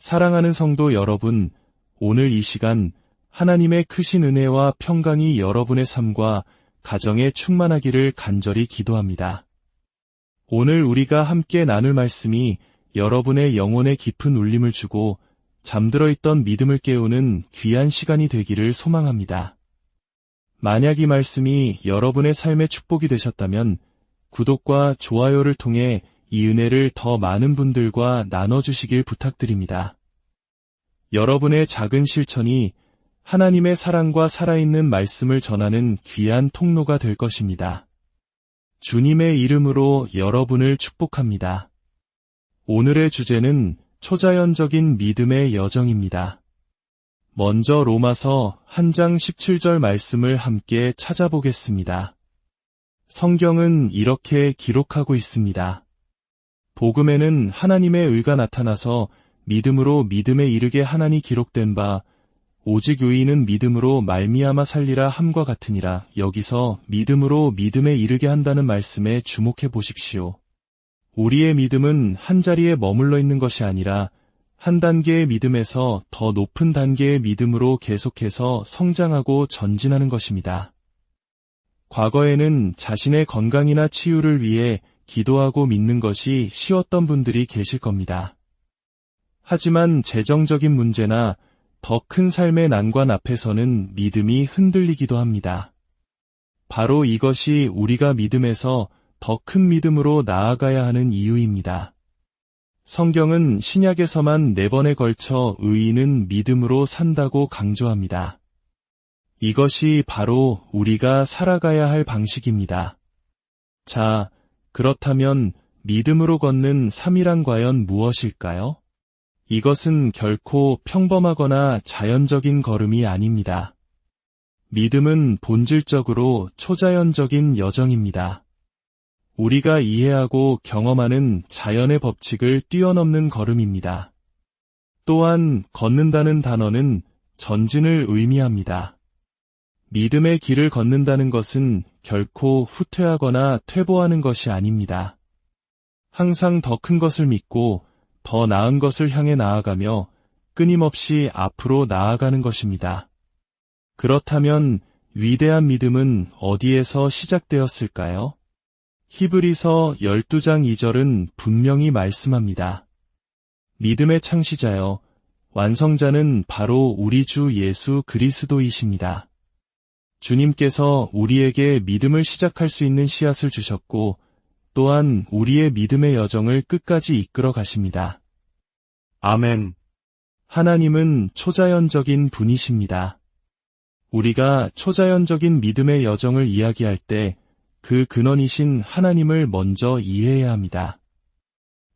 사랑하는 성도 여러분, 오늘 이 시간 하나님의 크신 은혜와 평강이 여러분의 삶과 가정에 충만하기를 간절히 기도합니다. 오늘 우리가 함께 나눌 말씀이 여러분의 영혼에 깊은 울림을 주고 잠들어 있던 믿음을 깨우는 귀한 시간이 되기를 소망합니다. 만약 이 말씀이 여러분의 삶의 축복이 되셨다면 구독과 좋아요를 통해 이 은혜를 더 많은 분들과 나눠주시길 부탁드립니다. 여러분의 작은 실천이 하나님의 사랑과 살아있는 말씀을 전하는 귀한 통로가 될 것입니다. 주님의 이름으로 여러분을 축복합니다. 오늘의 주제는 초자연적인 믿음의 여정입니다. 먼저 로마서 1장 17절 말씀을 함께 찾아보겠습니다. 성경은 이렇게 기록하고 있습니다. 복음에는 하나님의 의가 나타나서 믿음으로 믿음에 이르게 하나니 기록된 바 오직 의인은 믿음으로 말미암아 살리라 함과 같으니라. 여기서 믿음으로 믿음에 이르게 한다는 말씀에 주목해 보십시오. 우리의 믿음은 한 자리에 머물러 있는 것이 아니라 한 단계의 믿음에서 더 높은 단계의 믿음으로 계속해서 성장하고 전진하는 것입니다. 과거에는 자신의 건강이나 치유를 위해 기도하고 믿는 것이 쉬웠던 분들이 계실 겁니다. 하지만 재정적인 문제나 더 큰 삶의 난관 앞에서는 믿음이 흔들리기도 합니다. 바로 이것이 우리가 믿음에서 더 큰 믿음으로 나아가야 하는 이유입니다. 성경은 신약에서만 4번에 걸쳐 의인은 믿음으로 산다고 강조합니다. 이것이 바로 우리가 살아가야 할 방식입니다. 자, 그렇다면 믿음으로 걷는 삶이란 과연 무엇일까요? 이것은 결코 평범하거나 자연적인 걸음이 아닙니다. 믿음은 본질적으로 초자연적인 여정입니다. 우리가 이해하고 경험하는 자연의 법칙을 뛰어넘는 걸음입니다. 또한 걷는다는 단어는 전진을 의미합니다. 믿음의 길을 걷는다는 것은 결코 후퇴하거나 퇴보하는 것이 아닙니다. 항상 더 큰 것을 믿고 더 나은 것을 향해 나아가며 끊임없이 앞으로 나아가는 것입니다. 그렇다면 위대한 믿음은 어디에서 시작되었을까요? 히브리서 12장 2절은 분명히 말씀합니다. 믿음의 창시자여, 완성자는 바로 우리 주 예수 그리스도이십니다. 주님께서 우리에게 믿음을 시작할 수 있는 씨앗을 주셨고 또한 우리의 믿음의 여정을 끝까지 이끌어 가십니다. 아멘. 하나님은 초자연적인 분이십니다. 우리가 초자연적인 믿음의 여정을 이야기할 때 그 근원이신 하나님을 먼저 이해해야 합니다.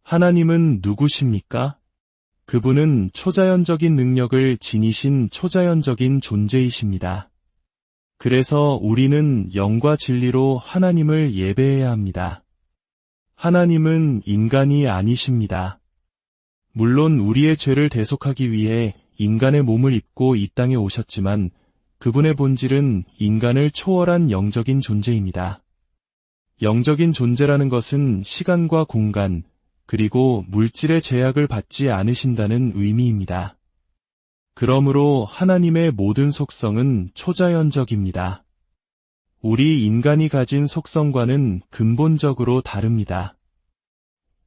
하나님은 누구십니까? 그분은 초자연적인 능력을 지니신 초자연적인 존재이십니다. 그래서 우리는 영과 진리로 하나님을 예배해야 합니다. 하나님은 인간이 아니십니다. 물론 우리의 죄를 대속하기 위해 인간의 몸을 입고 이 땅에 오셨지만 그분의 본질은 인간을 초월한 영적인 존재입니다. 영적인 존재라는 것은 시간과 공간, 그리고 물질의 제약을 받지 않으신다는 의미입니다. 그러므로 하나님의 모든 속성은 초자연적입니다. 우리 인간이 가진 속성과는 근본적으로 다릅니다.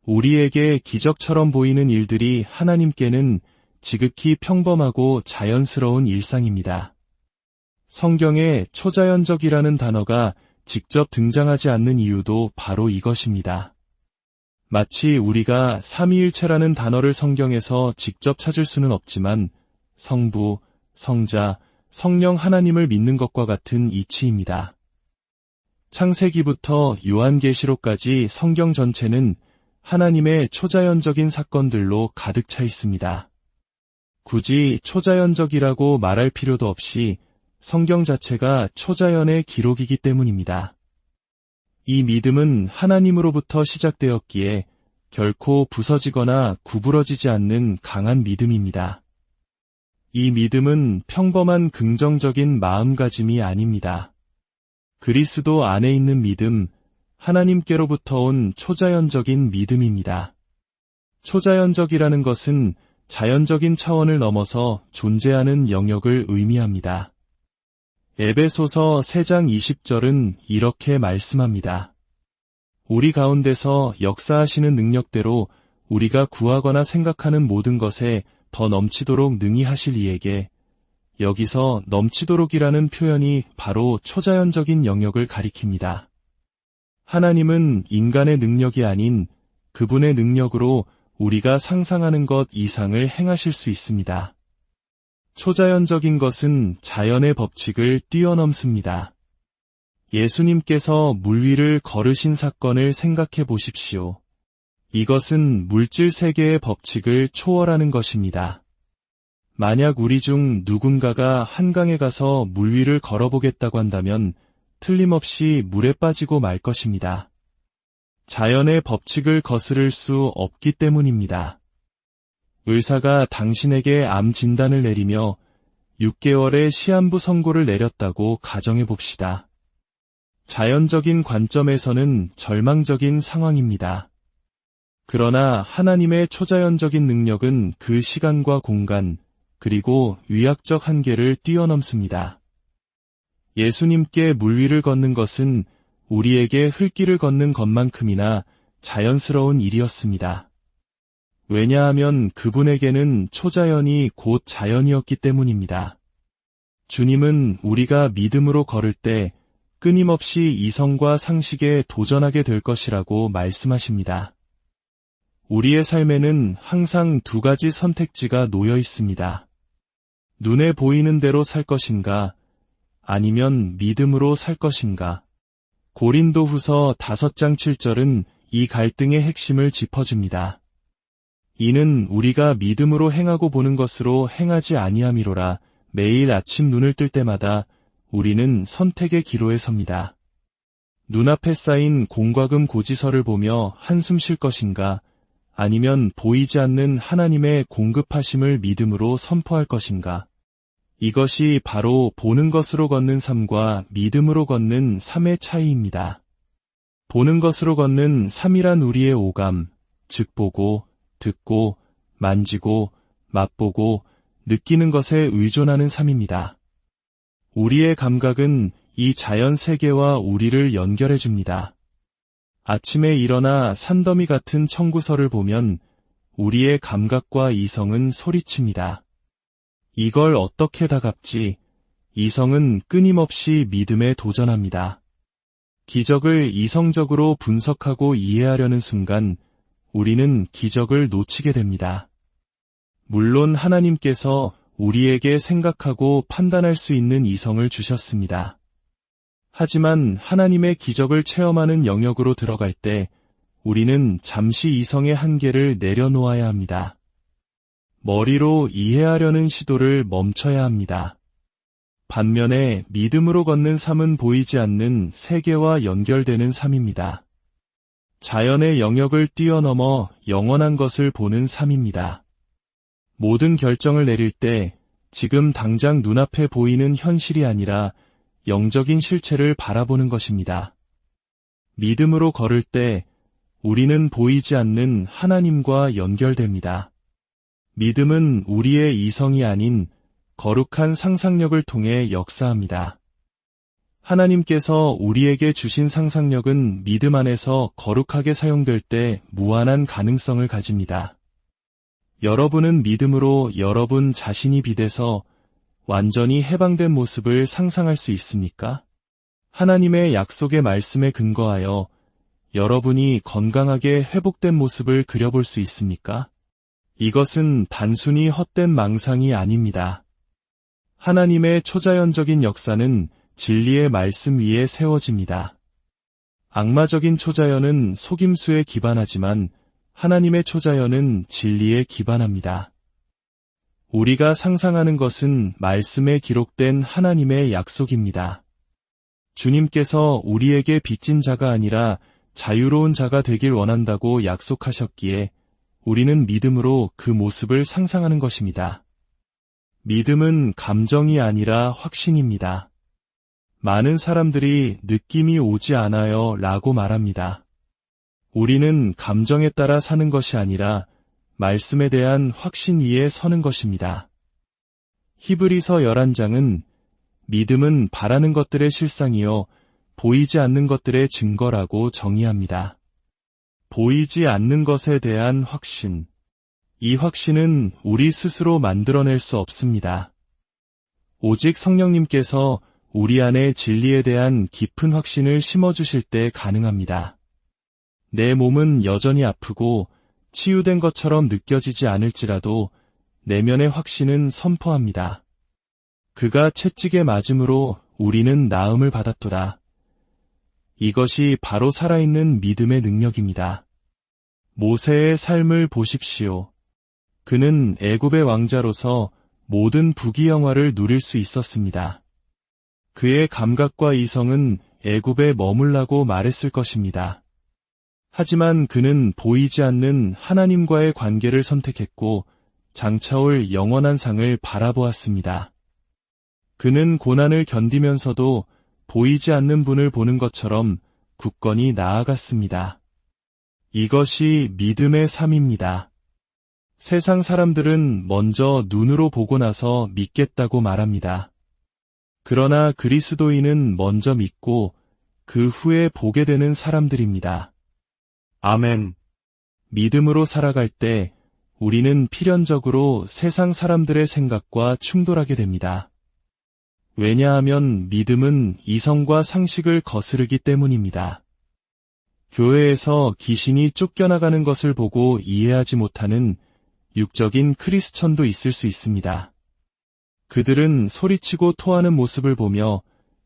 우리에게 기적처럼 보이는 일들이 하나님께는 지극히 평범하고 자연스러운 일상입니다. 성경에 초자연적이라는 단어가 직접 등장하지 않는 이유도 바로 이것입니다. 마치 우리가 삼위일체라는 단어를 성경에서 직접 찾을 수는 없지만 성부, 성자, 성령 하나님을 믿는 것과 같은 이치입니다. 창세기부터 요한계시록까지 성경 전체는 하나님의 초자연적인 사건들로 가득 차 있습니다. 굳이 초자연적이라고 말할 필요도 없이 성경 자체가 초자연의 기록이기 때문입니다. 이 믿음은 하나님으로부터 시작되었기에 결코 부서지거나 구부러지지 않는 강한 믿음입니다. 이 믿음은 평범한 긍정적인 마음가짐이 아닙니다. 그리스도 안에 있는 믿음, 하나님께로부터 온 초자연적인 믿음입니다. 초자연적이라는 것은 자연적인 차원을 넘어서 존재하는 영역을 의미합니다. 에베소서 3장 20절은 이렇게 말씀합니다. 우리 가운데서 역사하시는 능력대로 우리가 구하거나 생각하는 모든 것에 더 넘치도록 능히 하실 이에게, 여기서 넘치도록이라는 표현이 바로 초자연적인 영역을 가리킵니다. 하나님은 인간의 능력이 아닌 그분의 능력으로 우리가 상상하는 것 이상을 행하실 수 있습니다. 초자연적인 것은 자연의 법칙을 뛰어넘습니다. 예수님께서 물 위를 걸으신 사건을 생각해 보십시오. 이것은 물질 세계의 법칙을 초월하는 것입니다. 만약 우리 중 누군가가 한강에 가서 물 위를 걸어보겠다고 한다면 틀림없이 물에 빠지고 말 것입니다. 자연의 법칙을 거스를 수 없기 때문입니다. 의사가 당신에게 암 진단을 내리며 6개월의 시한부 선고를 내렸다고 가정해 봅시다. 자연적인 관점에서는 절망적인 상황입니다. 그러나 하나님의 초자연적인 능력은 그 시간과 공간, 그리고 위약적 한계를 뛰어넘습니다. 예수님께 물 위를 걷는 것은 우리에게 흙길을 걷는 것만큼이나 자연스러운 일이었습니다. 왜냐하면 그분에게는 초자연이 곧 자연이었기 때문입니다. 주님은 우리가 믿음으로 걸을 때 끊임없이 이성과 상식에 도전하게 될 것이라고 말씀하십니다. 우리의 삶에는 항상 두 가지 선택지가 놓여 있습니다. 눈에 보이는 대로 살 것인가, 아니면 믿음으로 살 것인가. 고린도후서 5장 7절은 이 갈등의 핵심을 짚어줍니다. 이는 우리가 믿음으로 행하고 보는 것으로 행하지 아니함이로라. 매일 아침 눈을 뜰 때마다 우리는 선택의 기로에 섭니다. 눈앞에 쌓인 공과금 고지서를 보며 한숨 쉴 것인가, 아니면 보이지 않는 하나님의 공급하심을 믿음으로 선포할 것인가. 이것이 바로 보는 것으로 걷는 삶과 믿음으로 걷는 삶의 차이입니다. 보는 것으로 걷는 삶이란 우리의 오감, 즉 보고, 듣고, 만지고, 맛보고, 느끼는 것에 의존하는 삶입니다. 우리의 감각은 이 자연 세계와 우리를 연결해 줍니다. 아침에 일어나 산더미 같은 청구서를 보면 우리의 감각과 이성은 소리칩니다. 이걸 어떻게 다 갚지? 이성은 끊임없이 믿음에 도전합니다. 기적을 이성적으로 분석하고 이해하려는 순간 우리는 기적을 놓치게 됩니다. 물론 하나님께서 우리에게 생각하고 판단할 수 있는 이성을 주셨습니다. 하지만 하나님의 기적을 체험하는 영역으로 들어갈 때 우리는 잠시 이성의 한계를 내려놓아야 합니다. 머리로 이해하려는 시도를 멈춰야 합니다. 반면에 믿음으로 걷는 삶은 보이지 않는 세계와 연결되는 삶입니다. 자연의 영역을 뛰어넘어 영원한 것을 보는 삶입니다. 모든 결정을 내릴 때 지금 당장 눈앞에 보이는 현실이 아니라 영적인 실체를 바라보는 것입니다. 믿음으로 걸을 때 우리는 보이지 않는 하나님과 연결됩니다. 믿음은 우리의 이성이 아닌 거룩한 상상력을 통해 역사합니다. 하나님께서 우리에게 주신 상상력은 믿음 안에서 거룩하게 사용될 때 무한한 가능성을 가집니다. 여러분은 믿음으로 여러분 자신이 비대서 완전히 해방된 모습을 상상할 수 있습니까? 하나님의 약속의 말씀에 근거하여 여러분이 건강하게 회복된 모습을 그려볼 수 있습니까? 이것은 단순히 헛된 망상이 아닙니다. 하나님의 초자연적인 역사는 진리의 말씀 위에 세워집니다. 악마적인 초자연은 속임수에 기반하지만 하나님의 초자연은 진리에 기반합니다. 우리가 상상하는 것은 말씀에 기록된 하나님의 약속입니다. 주님께서 우리에게 빚진 자가 아니라 자유로운 자가 되길 원한다고 약속하셨기에 우리는 믿음으로 그 모습을 상상하는 것입니다. 믿음은 감정이 아니라 확신입니다. 많은 사람들이 느낌이 오지 않아요 라고 말합니다. 우리는 감정에 따라 사는 것이 아니라 말씀에 대한 확신 위에 서는 것입니다. 히브리서 11장은 믿음은 바라는 것들의 실상이요 보이지 않는 것들의 증거라고 정의합니다. 보이지 않는 것에 대한 확신. 이 확신은 우리 스스로 만들어낼 수 없습니다. 오직 성령님께서 우리 안에 진리에 대한 깊은 확신을 심어주실 때 가능합니다. 내 몸은 여전히 아프고 치유된 것처럼 느껴지지 않을지라도 내면의 확신은 선포합니다. 그가 채찍에 맞음으로 우리는 나음을 받았도다. 이것이 바로 살아있는 믿음의 능력입니다. 모세의 삶을 보십시오. 그는 애굽의 왕자로서 모든 부귀영화를 누릴 수 있었습니다. 그의 감각과 이성은 애굽에 머물라고 말했을 것입니다. 하지만 그는 보이지 않는 하나님과의 관계를 선택했고 장차올 영원한 상을 바라보았습니다. 그는 고난을 견디면서도 보이지 않는 분을 보는 것처럼 굳건히 나아갔습니다. 이것이 믿음의 삶입니다. 세상 사람들은 먼저 눈으로 보고 나서 믿겠다고 말합니다. 그러나 그리스도인은 먼저 믿고 그 후에 보게 되는 사람들입니다. 아멘. 믿음으로 살아갈 때 우리는 필연적으로 세상 사람들의 생각과 충돌하게 됩니다. 왜냐하면 믿음은 이성과 상식을 거스르기 때문입니다. 교회에서 귀신이 쫓겨나가는 것을 보고 이해하지 못하는 육적인 크리스천도 있을 수 있습니다. 그들은 소리치고 토하는 모습을 보며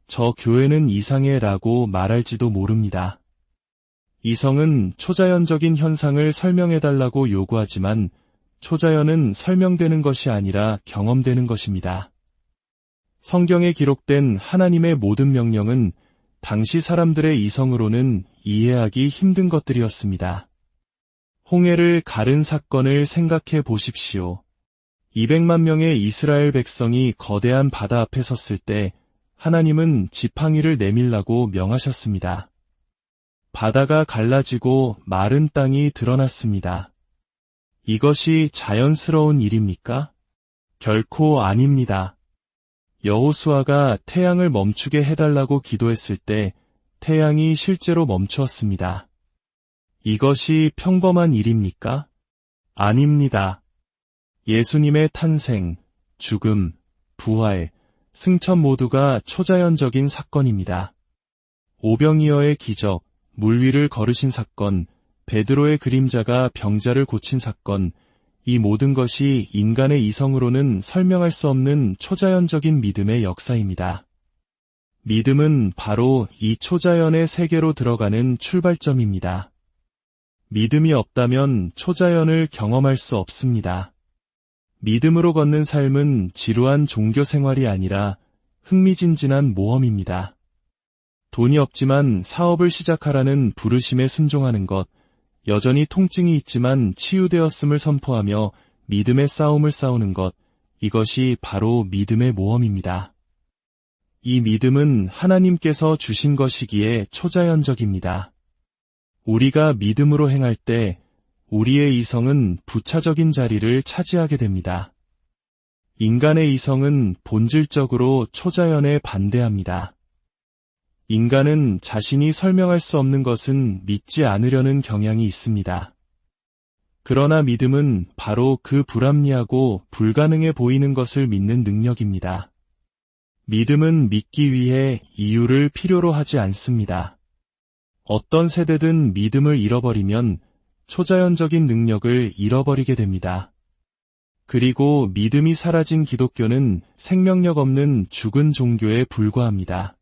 저 교회는 이상해 라고 말할지도 모릅니다. 이성은 초자연적인 현상을 설명해달라고 요구하지만 초자연은 설명되는 것이 아니라 경험되는 것입니다. 성경에 기록된 하나님의 모든 명령은 당시 사람들의 이성으로는 이해하기 힘든 것들이었습니다. 홍해를 가른 사건을 생각해 보십시오. 200만 명의 이스라엘 백성이 거대한 바다 앞에 섰을 때 하나님은 지팡이를 내밀라고 명하셨습니다. 바다가 갈라지고 마른 땅이 드러났습니다. 이것이 자연스러운 일입니까? 결코 아닙니다. 여호수아가 태양을 멈추게 해달라고 기도했을 때 태양이 실제로 멈추었습니다. 이것이 평범한 일입니까? 아닙니다. 예수님의 탄생, 죽음, 부활, 승천 모두가 초자연적인 사건입니다. 오병이어의 기적, 물 위를 걸으신 사건, 베드로의 그림자가 병자를 고친 사건, 이 모든 것이 인간의 이성으로는 설명할 수 없는 초자연적인 믿음의 역사입니다. 믿음은 바로 이 초자연의 세계로 들어가는 출발점입니다. 믿음이 없다면 초자연을 경험할 수 없습니다. 믿음으로 걷는 삶은 지루한 종교 생활이 아니라 흥미진진한 모험입니다. 돈이 없지만 사업을 시작하라는 부르심에 순종하는 것, 여전히 통증이 있지만 치유되었음을 선포하며 믿음의 싸움을 싸우는 것, 이것이 바로 믿음의 모험입니다. 이 믿음은 하나님께서 주신 것이기에 초자연적입니다. 우리가 믿음으로 행할 때 우리의 이성은 부차적인 자리를 차지하게 됩니다. 인간의 이성은 본질적으로 초자연에 반대합니다. 인간은 자신이 설명할 수 없는 것은 믿지 않으려는 경향이 있습니다. 그러나 믿음은 바로 그 불합리하고 불가능해 보이는 것을 믿는 능력입니다. 믿음은 믿기 위해 이유를 필요로 하지 않습니다. 어떤 세대든 믿음을 잃어버리면 초자연적인 능력을 잃어버리게 됩니다. 그리고 믿음이 사라진 기독교는 생명력 없는 죽은 종교에 불과합니다.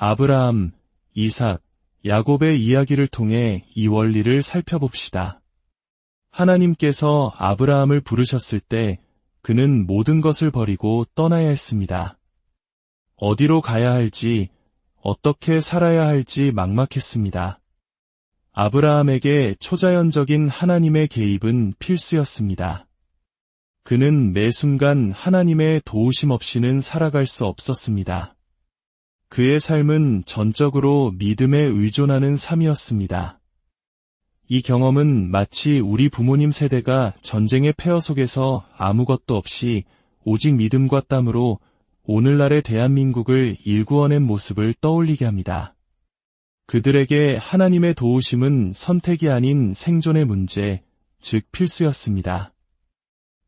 아브라함, 이삭, 야곱의 이야기를 통해 이 원리를 살펴봅시다. 하나님께서 아브라함을 부르셨을 때 그는 모든 것을 버리고 떠나야 했습니다. 어디로 가야 할지, 어떻게 살아야 할지 막막했습니다. 아브라함에게 초자연적인 하나님의 개입은 필수였습니다. 그는 매 순간 하나님의 도우심 없이는 살아갈 수 없었습니다. 그의 삶은 전적으로 믿음에 의존하는 삶이었습니다. 이 경험은 마치 우리 부모님 세대가 전쟁의 폐허 속에서 아무것도 없이 오직 믿음과 땀으로 오늘날의 대한민국을 일구어낸 모습을 떠올리게 합니다. 그들에게 하나님의 도우심은 선택이 아닌 생존의 문제, 즉 필수였습니다.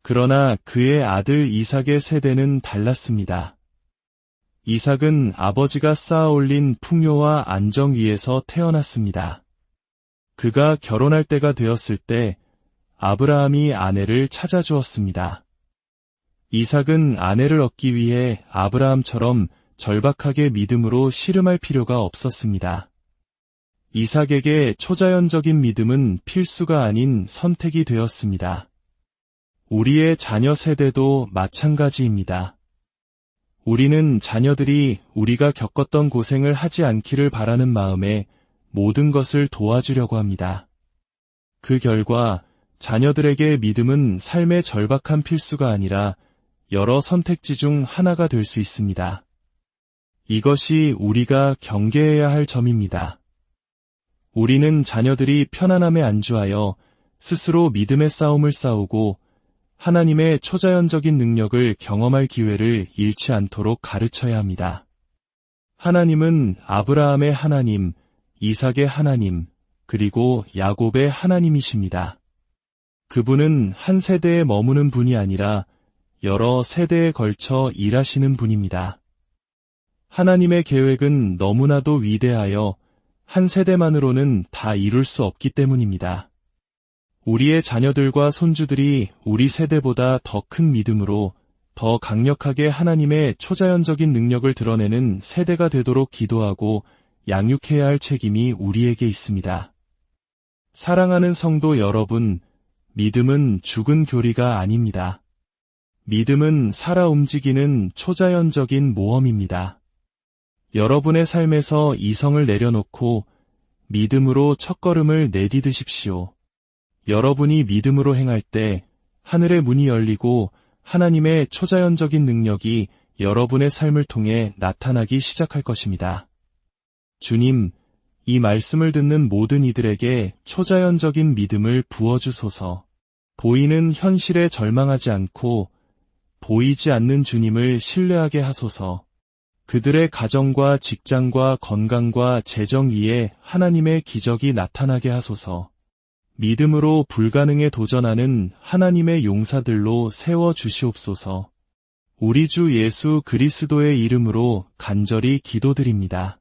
그러나 그의 아들 이삭의 세대는 달랐습니다. 이삭은 아버지가 쌓아올린 풍요와 안정 위에서 태어났습니다. 그가 결혼할 때가 되었을 때 아브라함이 아내를 찾아주었습니다. 이삭은 아내를 얻기 위해 아브라함처럼 절박하게 믿음으로 씨름할 필요가 없었습니다. 이삭에게 초자연적인 믿음은 필수가 아닌 선택이 되었습니다. 우리의 자녀 세대도 마찬가지입니다. 우리는 자녀들이 우리가 겪었던 고생을 하지 않기를 바라는 마음에 모든 것을 도와주려고 합니다. 그 결과 자녀들에게 믿음은 삶의 절박한 필수가 아니라 여러 선택지 중 하나가 될 수 있습니다. 이것이 우리가 경계해야 할 점입니다. 우리는 자녀들이 편안함에 안주하여 스스로 믿음의 싸움을 싸우고 하나님의 초자연적인 능력을 경험할 기회를 잃지 않도록 가르쳐야 합니다. 하나님은 아브라함의 하나님, 이삭의 하나님, 그리고 야곱의 하나님이십니다. 그분은 한 세대에 머무는 분이 아니라 여러 세대에 걸쳐 일하시는 분입니다. 하나님의 계획은 너무나도 위대하여 한 세대만으로는 다 이룰 수 없기 때문입니다. 우리의 자녀들과 손주들이 우리 세대보다 더 큰 믿음으로 더 강력하게 하나님의 초자연적인 능력을 드러내는 세대가 되도록 기도하고 양육해야 할 책임이 우리에게 있습니다. 사랑하는 성도 여러분, 믿음은 죽은 교리가 아닙니다. 믿음은 살아 움직이는 초자연적인 모험입니다. 여러분의 삶에서 이성을 내려놓고 믿음으로 첫걸음을 내디드십시오. 여러분이 믿음으로 행할 때 하늘의 문이 열리고 하나님의 초자연적인 능력이 여러분의 삶을 통해 나타나기 시작할 것입니다. 주님, 이 말씀을 듣는 모든 이들에게 초자연적인 믿음을 부어주소서. 보이는 현실에 절망하지 않고 보이지 않는 주님을 신뢰하게 하소서. 그들의 가정과 직장과 건강과 재정 위에 하나님의 기적이 나타나게 하소서. 믿음으로 불가능에 도전하는 하나님의 용사들로 세워주시옵소서. 우리 주 예수 그리스도의 이름으로 간절히 기도드립니다.